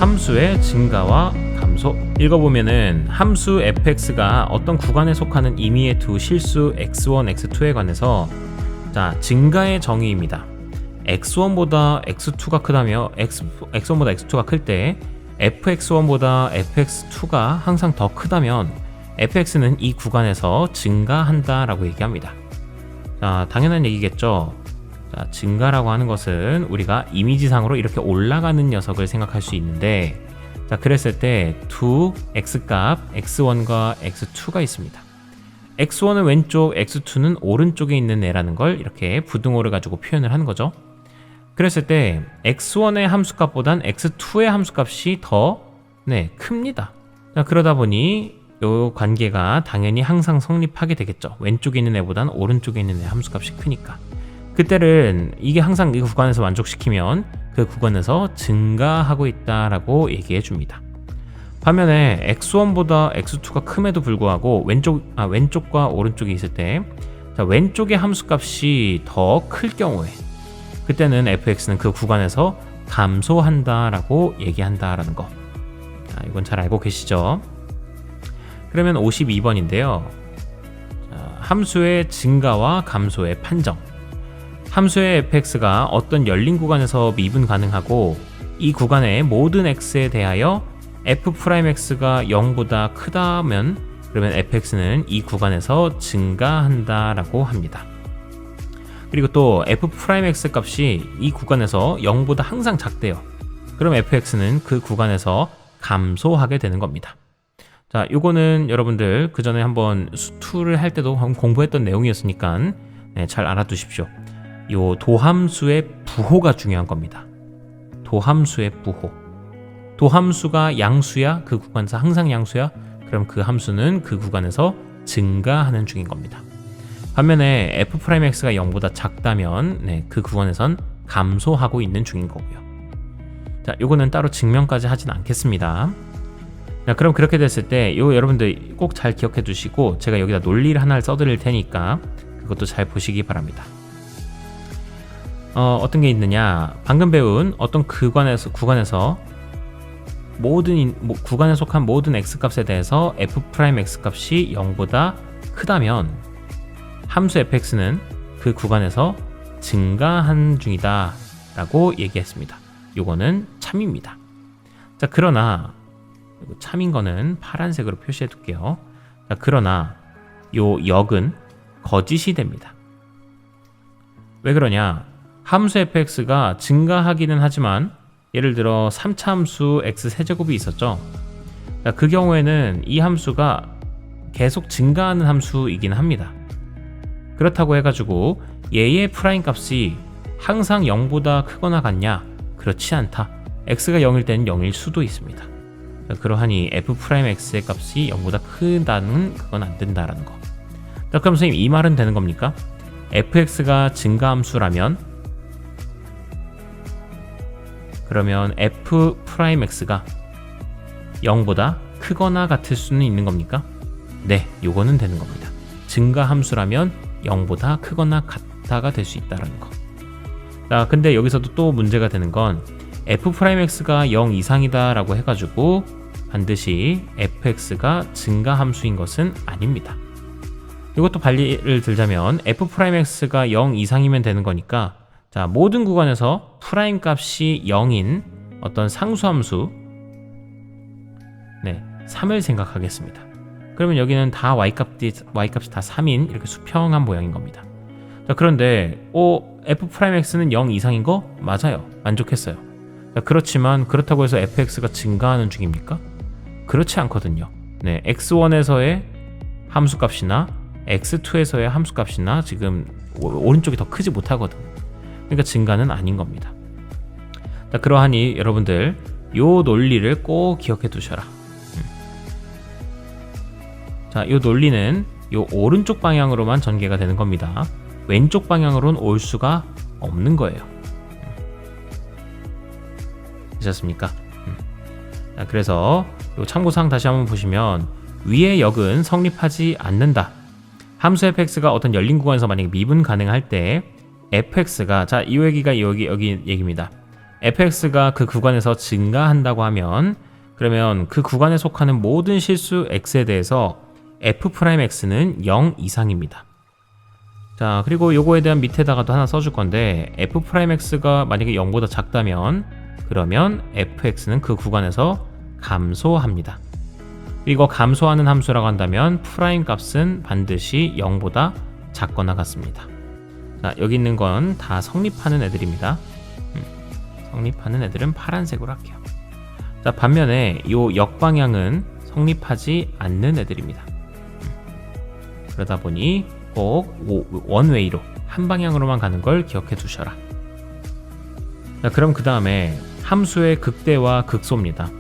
함수의 증가와 감소. 읽어보면은 함수 fx가 어떤 구간에 속하는 임의의 두 실수 x1, x2에 관해서 자, 증가의 정의입니다. x1보다 x2가 크다며 x1보다 x2가 클 때 fx1보다 fx2가 항상 더 크다면 fx는 이 구간에서 증가한다 라고 얘기합니다. 자, 당연한 얘기겠죠. 자, 증가라고 하는 것은 우리가 이미지상으로 이렇게 올라가는 녀석을 생각할 수 있는데, 자, 그랬을 때 두 x값 x1과 x2가 있습니다. x1은 왼쪽, x2는 오른쪽에 있는 애라는 걸 이렇게 부등호를 가지고 표현을 하는 거죠. 그랬을 때 x1의 함수값보단 x2의 함수값이 더 큽니다. 자, 그러다 보니 이 관계가 당연히 항상 성립하게 되겠죠. 왼쪽에 있는 애보단 오른쪽에 있는 애 함수값이 크니까. 그때는 이게 항상 이 구간에서 만족시키면 그 구간에서 증가하고 있다라고 얘기해 줍니다. 반면에 x1보다 x2가 큼에도 불구하고 왼쪽과 오른쪽이 있을 때, 자, 왼쪽의 함수값이 더 클 경우에 그때는 fx는 그 구간에서 감소한다라고 얘기한다라는 거. 자, 이건 잘 알고 계시죠? 그러면 52번인데요. 자, 함수의 증가와 감소의 판정. 함수의 fx가 어떤 열린 구간에서 미분 가능하고 이 구간의 모든 x에 대하여 f'x가 0보다 크다면 그러면 fx는 이 구간에서 증가한다라고 합니다. 그리고 또 f'x 값이 이 구간에서 0보다 항상 작대요. 그럼 fx는 그 구간에서 감소하게 되는 겁니다. 자, 요거는 여러분들 그 전에 한번 수투를 할 때도 공부했던 내용이었으니까 잘 알아두십시오. 요 도함수의 부호가 중요한 겁니다. 도함수의 부호. 도함수가 양수야, 그 구간에서 항상 양수야, 그럼 그 함수는 그 구간에서 증가하는 중인 겁니다. 반면에 f'x가 0보다 작다면 그 구간에선 감소하고 있는 중인 거고요. 자, 요거는 따로 증명까지 하진 않겠습니다. 자, 그럼 그렇게 됐을 때 요 여러분들 꼭 잘 기억해 두시고 제가 여기다 논리를 하나를 써드릴 테니까 그것도 잘 보시기 바랍니다. 어떤 게 있느냐, 방금 배운 어떤 구간에서 구간에 속한 모든 x값에 대해서 f'x 값이 0보다 크다면 함수 fx는 그 구간에서 증가한 중이다 라고 얘기했습니다. 요거는 참입니다. 자, 그러나 참인 거는 파란색으로 표시해 둘게요. 자, 그러나 요 역은 거짓이 됩니다. 왜 그러냐, 함수 fx가 증가하기는 하지만 예를 들어 3차 함수 x세제곱이 있었죠. 자, 그 경우에는 이 함수가 계속 증가하는 함수이긴 합니다. 그렇다고 해가지고 얘의 프라임 값이 항상 0보다 크거나 같냐? 그렇지 않다. x가 0일 때는 0일 수도 있습니다. 자, 그러하니 f'x의 값이 0보다 크다는 그건 안 된다라는 거. 자, 그럼 선생님 이 말은 되는 겁니까? fx가 증가함수라면 그러면 f'x가 0보다 크거나 같을 수는 있는 겁니까? 네, 요거는 되는 겁니다. 증가함수라면 0보다 크거나 같다가 될 수 있다는 거. 자, 근데 여기서도 또 문제가 되는 건 f'x가 0 이상이다 라고 해가지고 반드시 fx가 증가함수인 것은 아닙니다. 이것도 반리를 들자면 f'x가 0 이상이면 되는 거니까, 자, 모든 구간에서 프라임 값이 0인 어떤 상수함수 3을 생각하겠습니다. 그러면 여기는 다 y값이 다 3인 이렇게 수평한 모양인 겁니다. 자, 그런데 f'x는 0 이상인 거 맞아요. 만족했어요. 자, 그렇지만 그렇다고 해서 fx가 증가하는 중입니까? 그렇지 않거든요. x1에서의 함수값이나 x2에서의 함수값이나 지금 오른쪽이 더 크지 못하거든요. 그러니까 증가는 아닌 겁니다. 자, 그러하니 여러분들 요 논리를 꼭 기억해 두셔라. 자, 요 논리는 요 오른쪽 방향으로만 전개가 되는 겁니다. 왼쪽 방향으로는 올 수가 없는 거예요. 되셨습니까? 자, 그래서 요 참고사항 다시 한번 보시면 위의 역은 성립하지 않는다. 함수 fx가 어떤 열린 구간에서 만약에 미분 가능할 때 fx가, 자, 이 여기 얘기입니다. fx가 그 구간에서 증가한다고 하면 그러면 그 구간에 속하는 모든 실수 x에 대해서 f'x는 0 이상입니다. 자, 그리고 요거에 대한 밑에다가도 하나 써줄 건데 f'x가 만약에 0보다 작다면 그러면 fx는 그 구간에서 감소합니다. 이거 감소하는 함수라고 한다면 프라임 값은 반드시 0보다 작거나 같습니다. 자, 여기 있는 건 다 성립하는 애들입니다. 성립하는 애들은 파란색으로 할게요. 자, 반면에 요 역방향은 성립하지 않는 애들입니다. 그러다 보니 꼭 원웨이로 한 방향으로만 가는 걸 기억해 두셔라. 자, 그럼 그 다음에 함수의 극대와 극소입니다.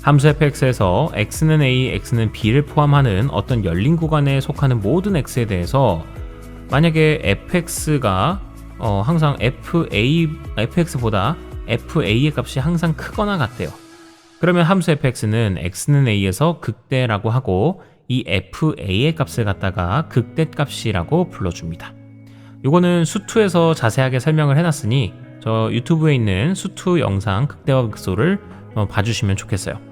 함수 fx에서 x는 a, x는 b를 포함하는 어떤 열린 구간에 속하는 모든 x에 대해서 만약에 fx가 항상 fx보다 fa의 값이 항상 크거나 같대요. 그러면 함수 fx는 x는 a에서 극대라고 하고 이 fa의 값을 갖다가 극대 값이라고 불러줍니다. 요거는 수투에서 자세하게 설명을 해놨으니 저 유튜브에 있는 수투 영상 극대와 극소를 봐주시면 좋겠어요.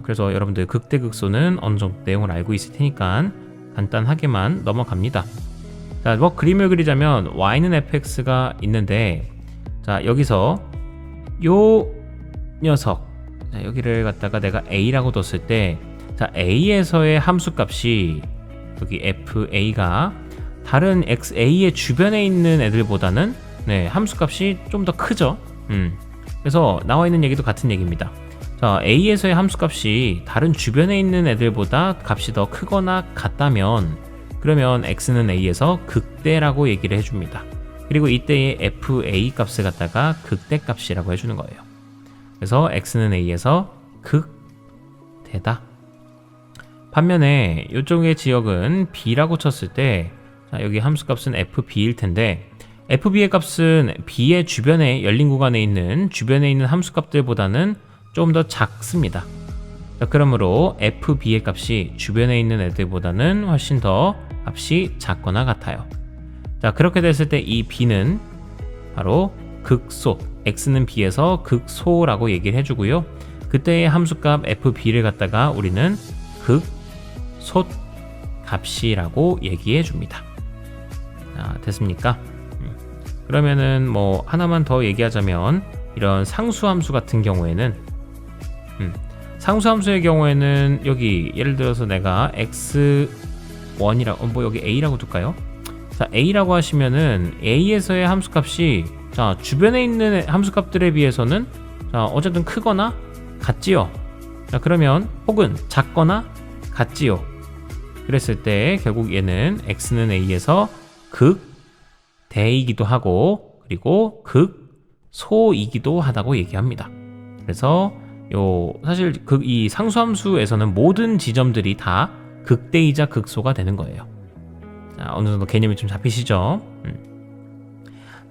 그래서 여러분들 극대 극소는 어느 정도 내용을 알고 있을 테니까 간단하게만 넘어갑니다. 자, 뭐 그림을 그리자면 y는 fx가 있는데 자, 여기서 요 녀석, 자, 여기를 갖다가 내가 a라고 뒀을 때 자, a에서의 함수값이 여기 fa가 다른 xa의 주변에 있는 애들보다는 함수값이 좀 더 크죠. 그래서 나와 있는 얘기도 같은 얘기입니다. 자, a에서의 함수값이 다른 주변에 있는 애들보다 값이 더 크거나 같다면 그러면 x는 a에서 극대라고 얘기를 해줍니다. 그리고 이때의 fa 값을 갖다가 극대 값이라고 해주는 거예요. 그래서 x는 a에서 극대다. 반면에 이쪽의 지역은 b라고 쳤을 때 자, 여기 함수값은 fb일 텐데 fb의 값은 b의 주변에 열린 구간에 있는 주변에 있는 함수값들보다는 좀 더 작습니다. 자, 그러므로 fb의 값이 주변에 있는 애들보다는 훨씬 더 값이 작거나 같아요. 자, 그렇게 됐을 때 이 b는 바로 극소, x는 b에서 극소라고 얘기를 해주고요. 그때의 함수값 fb를 갖다가 우리는 극소 값이라고 얘기해 줍니다. 자, 됐습니까? 그러면은 뭐 하나만 더 얘기하자면 이런 상수함수 같은 경우에는 상수함수의 경우에는 여기 예를 들어서 내가 x1이라고 뭐 여기 a라고 둘까요? 자, a라고 하시면은 a에서의 함수값이 자, 주변에 있는 함수값들에 비해서는 자, 어쨌든 크거나 같지요. 자, 그러면 혹은 작거나 같지요. 그랬을 때 결국 얘는 x는 a에서 극대이기도 하고 그리고 극소이기도 하다고 얘기합니다. 그래서 사실 이 상수함수에서는 모든 지점들이 다 극대이자 극소가 되는 거예요. 자, 어느 정도 개념이 좀 잡히시죠?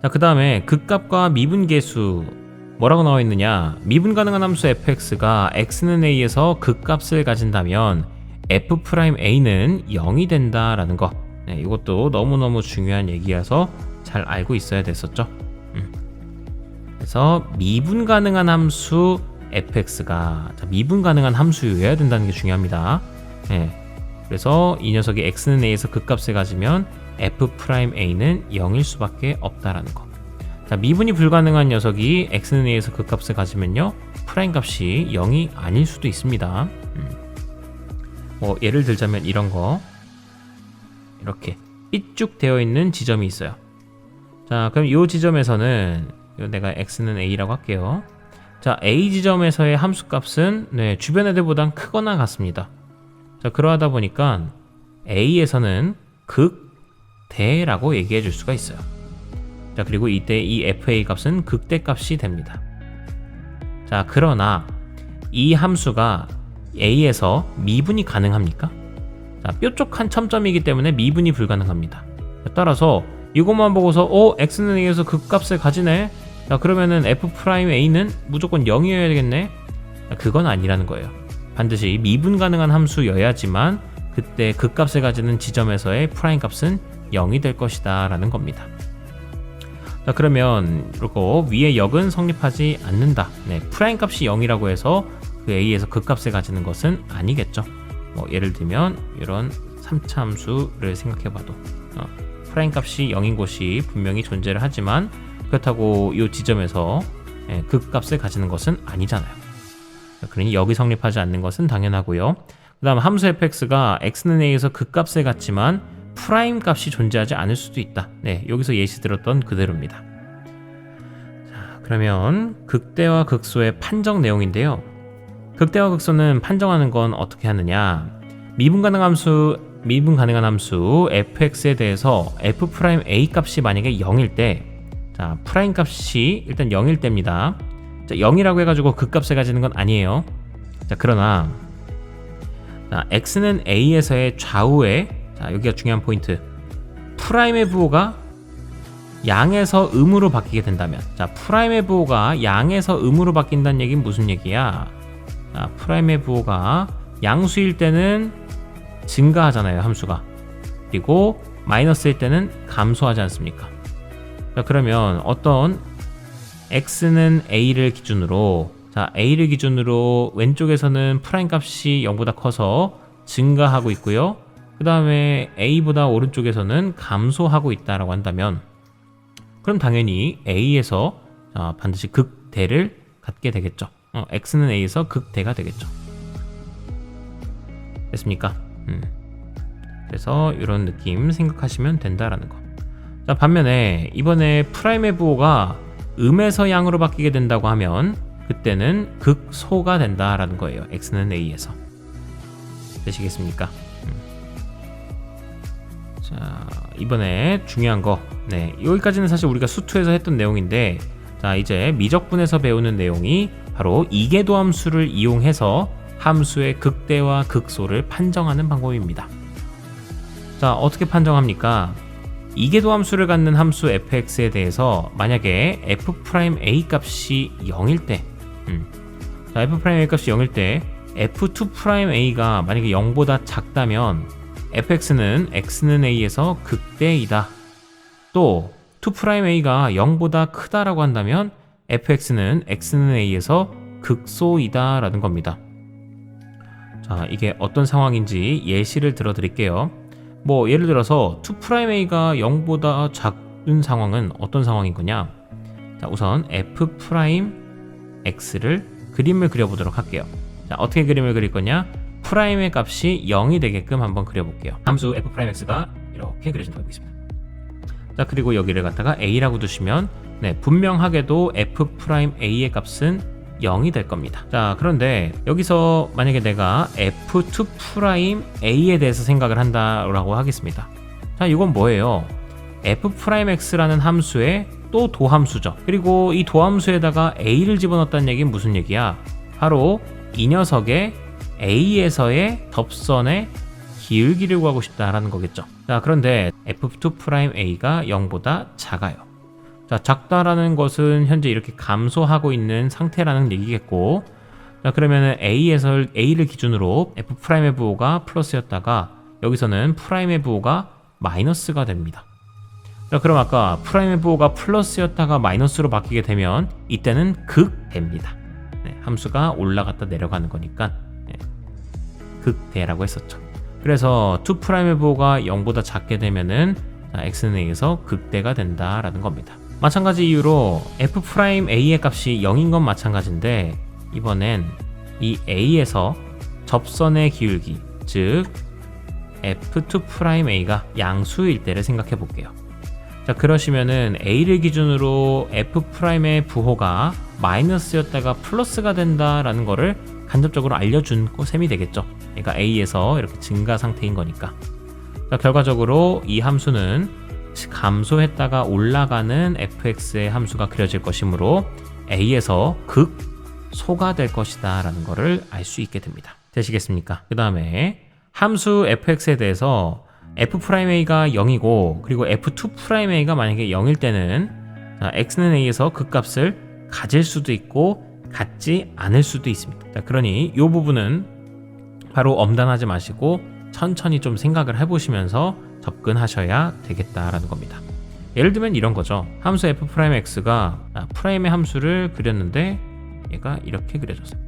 자, 그 다음에 극값과 미분계수 뭐라고 나와 있느냐? 미분 가능한 함수 fx가 x는 a에서 극값을 가진다면 f'a는 0이 된다라는 거. 이것도 너무너무 중요한 얘기여서 잘 알고 있어야 됐었죠. 그래서 미분 가능한 함수 fx가 미분 가능한 함수여야 된다는 게 중요합니다. 그래서 이 녀석이 x는 a에서 극값을 가지면 f'a는 0일 수밖에 없다라는 거. 자, 미분이 불가능한 녀석이 x는 a에서 극값을 가지면요 프라임 값이 0이 아닐 수도 있습니다. 뭐 예를 들자면 이런 거 이렇게 삐쭉 되어 있는 지점이 있어요. 자, 그럼 이 지점에서는 내가 x는 a라고 할게요. 자, a 지점에서의 함수값은 주변 애들보단 크거나 같습니다. 자, 그러하다 보니까 a에서는 극대라고 얘기해 줄 수가 있어요. 자, 그리고 이때 이 fa 값은 극대 값이 됩니다. 자, 그러나 이 함수가 a에서 미분이 가능합니까? 자, 뾰족한 첨점이기 때문에 미분이 불가능합니다. 따라서 이것만 보고서 x는 a에서 극값을 가지네. 자, 그러면은 f'a는 무조건 0이어야 되겠네. 자, 그건 아니라는 거예요. 반드시 미분 가능한 함수여야지만 그때 극값을 가지는 지점에서의 프라임 값은 0이 될 것이다 라는 겁니다. 자, 그러면 이거 위의 역은 성립하지 않는다. 네, 프라임 값이 0이라고 해서 그 a에서 극값을 가지는 것은 아니겠죠. 뭐 예를 들면 이런 3차 함수를 생각해봐도 프라임 값이 0인 곳이 분명히 존재를 하지만 그렇다고 이 지점에서 극값을 가지는 것은 아니잖아요. 그러니 역이 성립하지 않는 것은 당연하고요. 그 다음 함수 fx가 x는 a에서 극값을 갖지만 프라임 값이 존재하지 않을 수도 있다. 네, 여기서 예시 들었던 그대로입니다. 자, 그러면 극대와 극소의 판정 내용인데요. 극대와 극소는 판정하는 건 어떻게 하느냐? 미분 가능한 함수 fx에 대해서 f'a 값이 만약에 0일 때, 자, 프라임 값이 일단 0일 때입니다. 자, 0이라고 해가지고 극값을 가지는 건 아니에요. 자, 그러나 자, x는 a에서의 좌우에, 자, 여기가 중요한 포인트, 프라임의 부호가 양에서 음으로 바뀌게 된다면, 자, 프라임의 부호가 양에서 음으로 바뀐다는 얘기는 무슨 얘기야? 자, 프라임의 부호가 양수일 때는 증가하잖아요, 함수가. 그리고 마이너스일 때는 감소하지 않습니까? 자, 그러면 어떤 x는 a를 기준으로, 자, a를 기준으로 왼쪽에서는 프라임 값이 0보다 커서 증가하고 있고요. 그 다음에 a보다 오른쪽에서는 감소하고 있다라고 한다면, 그럼 당연히 a에서 반드시 극대를 갖게 되겠죠. x는 a에서 극대가 되겠죠. 됐습니까? 그래서 이런 느낌 생각하시면 된다라는 거. 자, 반면에 이번에 프라임의 부호가 음에서 양으로 바뀌게 된다고 하면 그때는 극소가 된다라는 거예요. x는 a에서. 되시겠습니까? 자, 이번에 중요한 거, 네, 여기까지는 사실 우리가 수투에서 했던 내용인데, 자, 이제 미적분에서 배우는 내용이 바로 이계도 함수를 이용해서 함수의 극대와 극소를 판정하는 방법입니다. 자, 어떻게 판정합니까? 이계도 함수를 갖는 함수 fx에 대해서 만약에 f'a 값이 0일 때, 자, f'a 값이 0일 때 f2'a가 만약에 0보다 작다면 fx는 x는 a에서 극대이다. 또 2'a가 0보다 크다라고 한다면 fx는 x는 a에서 극소이다 라는 겁니다. 자, 이게 어떤 상황인지 예시를 들어 드릴게요. 뭐 예를 들어서 2'a가 0보다 작은 상황은 어떤 상황인 거냐? 자, 우선 f'x를 그림을 그려보도록 할게요. 자, 어떻게 그림을 그릴 거냐? 프라임의 값이 0이 되게끔 한번 그려볼게요. 함수 f'x가 이렇게 그려진다고 보겠습니다. 자, 그리고 여기를 갖다가 a라고 두시면, 네, 분명하게도 f'a의 값은 0이 될 겁니다. 자, 그런데 여기서 만약에 내가 f2'a에 대해서 생각을 한다라고 하겠습니다. 자, 이건 뭐예요? f'x라는 함수의 또 도함수죠. 그리고 이 도함수에다가 a를 집어넣었다는 얘기는 무슨 얘기야? 바로 이 녀석의 a에서의 접선의 기울기를 구하고 싶다라는 거겠죠. 자, 그런데 f2'a가 0보다 작아요. 자, 작다라는 것은 현재 이렇게 감소하고 있는 상태라는 얘기겠고, 자, 그러면은 a를 기준으로 f'의 부호가 플러스였다가 여기서는 프라임의 부호가 마이너스가 됩니다. 자, 그럼 아까 프라임의 부호가 플러스였다가 마이너스로 바뀌게 되면 이때는 극대입니다. 네, 함수가 올라갔다 내려가는 거니까 극대라고 했었죠. 그래서 2'의 부호가 0보다 작게 되면은 x는 a에서 극대가 된다라는 겁니다. 마찬가지 이유로 f'a의 값이 0인 건 마찬가지인데, 이번엔 이 a에서 접선의 기울기, 즉 f2'a가 양수일 때를 생각해 볼게요. 자, 그러시면은 a를 기준으로 f'의 부호가 마이너스였다가 플러스가 된다라는 거를 간접적으로 알려준 셈이 되겠죠. 그러니까 a에서 이렇게 증가 상태인 거니까. 자, 결과적으로 이 함수는 감소했다가 올라가는 fx의 함수가 그려질 것이므로 a에서 극소가 될 것이다 라는 거를 알 수 있게 됩니다. 되시겠습니까? 그 다음에 함수 fx에 대해서 f'a가 0이고 그리고 f2'a가 만약에 0일 때는 x는 a에서 극값을 가질 수도 있고 갖지 않을 수도 있습니다. 자, 그러니 이 부분은 바로 엄단하지 마시고 천천히 좀 생각을 해보시면서 접근하셔야 되겠다라는 겁니다. 예를 들면 이런 거죠. 함수 f'x가 프라임의 함수를 그렸는데 얘가 이렇게 그려졌어요.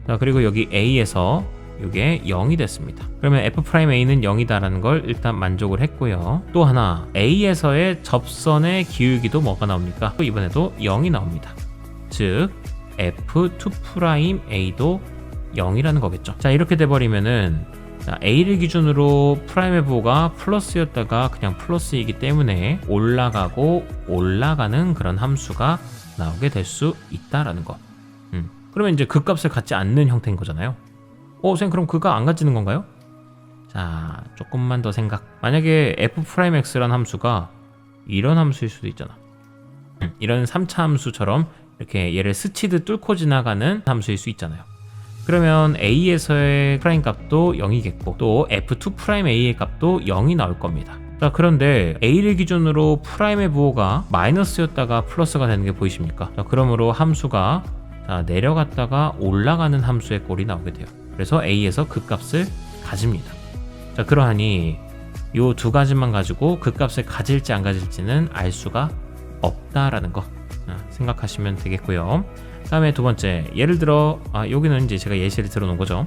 자, 그리고 여기 a에서 이게 0이 됐습니다. 그러면 f'a는 0이다라는 걸 일단 만족을 했고요. 또 하나, a에서의 접선의 기울기도 뭐가 나옵니까? 이번에도 0이 나옵니다. 즉 f2'a도 0이라는 거겠죠. 자, 이렇게 돼버리면은 a를 기준으로 프라임의 부호가 플러스였다가 그냥 플러스이기 때문에 올라가고 올라가는 그런 함수가 나오게 될 수 있다라는 거. 그러면 이제 그 값을 갖지 않는 형태인 거잖아요. 선생님, 그럼 그가 안 가지는 건가요? 자, 조금만 더 생각. 만약에 f'x라는 함수가 이런 함수일 수도 있잖아. 이런 3차 함수처럼 이렇게 얘를 스치듯 뚫고 지나가는 함수일 수 있잖아요. 그러면 a에서의 프라임 값도 0이겠고 또 f2'a의 값도 0이 나올 겁니다. 자, 그런데 a를 기준으로 프라임의 부호가 마이너스였다가 플러스가 되는 게 보이십니까? 자, 그러므로 함수가 내려갔다가 올라가는 함수의 꼴이 나오게 돼요. 그래서 a에서 그 값을 가집니다. 자, 그러하니 이 두 가지만 가지고 그 값을 가질지 안 가질지는 알 수가 없다라는 거 생각하시면 되겠고요. 다음에 두 번째, 예를 들어 여기는 이제 제가 예시를 들어 놓은 거죠.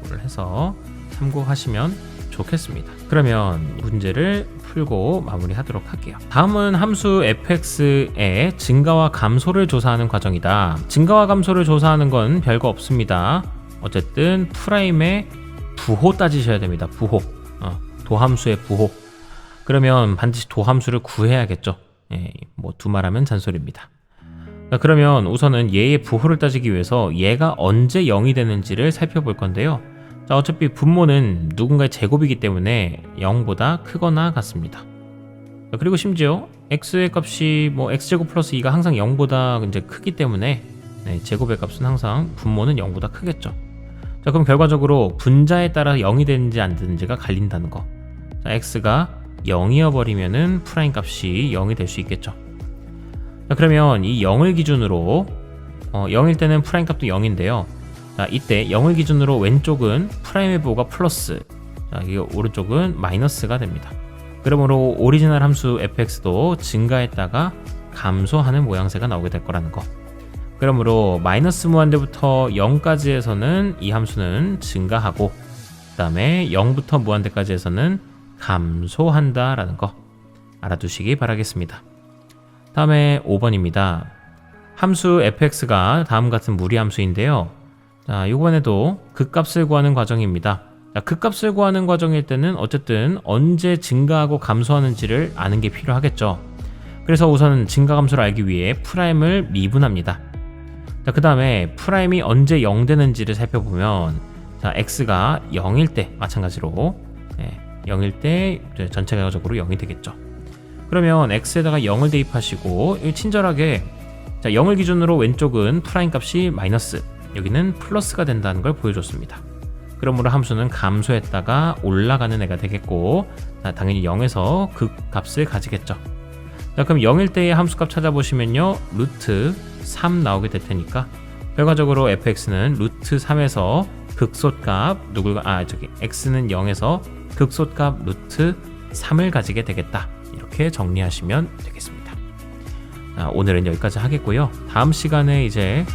이걸 해서 참고하시면 좋겠습니다. 그러면 문제를 풀고 마무리하도록 할게요. 다음은 함수 fx의 증가와 감소를 조사하는 과정이다. 증가와 감소를 조사하는 건 별거 없습니다. 어쨌든 프라임의 부호 따지셔야 됩니다. 부호, 도함수의 부호. 그러면 반드시 도함수를 구해야겠죠. 뭐 두말하면 잔소리입니다. 그러면 우선은 얘의 부호를 따지기 위해서 얘가 언제 0이 되는지를 살펴볼 건데요. 자, 어차피 분모는 누군가의 제곱이기 때문에 0보다 크거나 같습니다. 그리고 심지어 x의 값이 뭐 x제곱 플러스 2가 항상 0보다 이제 크기 때문에 제곱의 값은 항상 분모는 0보다 크겠죠. 자, 그럼 결과적으로 분자에 따라 0이 되는지 안 되는지가 갈린다는 거. 자, x가 0이어 버리면은 프라임 값이 0이 될 수 있겠죠. 자, 그러면 이 0을 기준으로 0일 때는 프라임 값도 0인데요. 자, 이때 0을 기준으로 왼쪽은 프라임의 부호가 플러스, 자, 이게 오른쪽은 마이너스가 됩니다. 그러므로 오리지널 함수 fx도 증가했다가 감소하는 모양새가 나오게 될 거라는 거. 그러므로 마이너스 무한대부터 0까지에서는 이 함수는 증가하고 그 다음에 0부터 무한대까지에서는 감소한다라는 거 알아두시기 바라겠습니다. 다음에 5번입니다. 함수 fx가 다음 같은 무리함수인데요. 자, 이번에도 극값을 구하는 과정입니다. 자, 극값을 구하는 과정일 때는 어쨌든 언제 증가하고 감소하는지를 아는 게 필요하겠죠. 그래서 우선 증가 감소를 알기 위해 프라임을 미분합니다. 자, 그 다음에 프라임이 언제 0 되는지를 살펴보면 자, x가 0일 때 마찬가지로 0일 때 전체적으로 0이 되겠죠. 그러면 x에다가 0을 대입하시고 친절하게 자, 0을 기준으로 왼쪽은 프라임 값이 마이너스, 여기는 플러스가 된다는 걸 보여줬습니다. 그러므로 함수는 감소했다가 올라가는 애가 되겠고 자, 당연히 0에서 극 값을 가지겠죠. 자, 그럼 0일 때의 함수값 찾아보시면요 루트 3 나오게 될 테니까 결과적으로 fx는 루트 3에서 극소값 x는 0에서 극소값 루트 3을 가지게 되겠다. 이렇게 정리하시면 되겠습니다. 자, 오늘은 여기까지 하겠고요. 다음 시간에 이제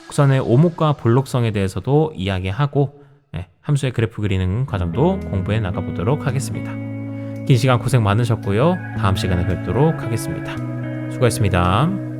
곡선의 오목과 볼록성에 대해서도 이야기하고 함수의 그래프 그리는 과정도 공부해 나가보도록 하겠습니다. 긴 시간 고생 많으셨고요. 다음 시간에 뵙도록 하겠습니다. 수고하셨습니다.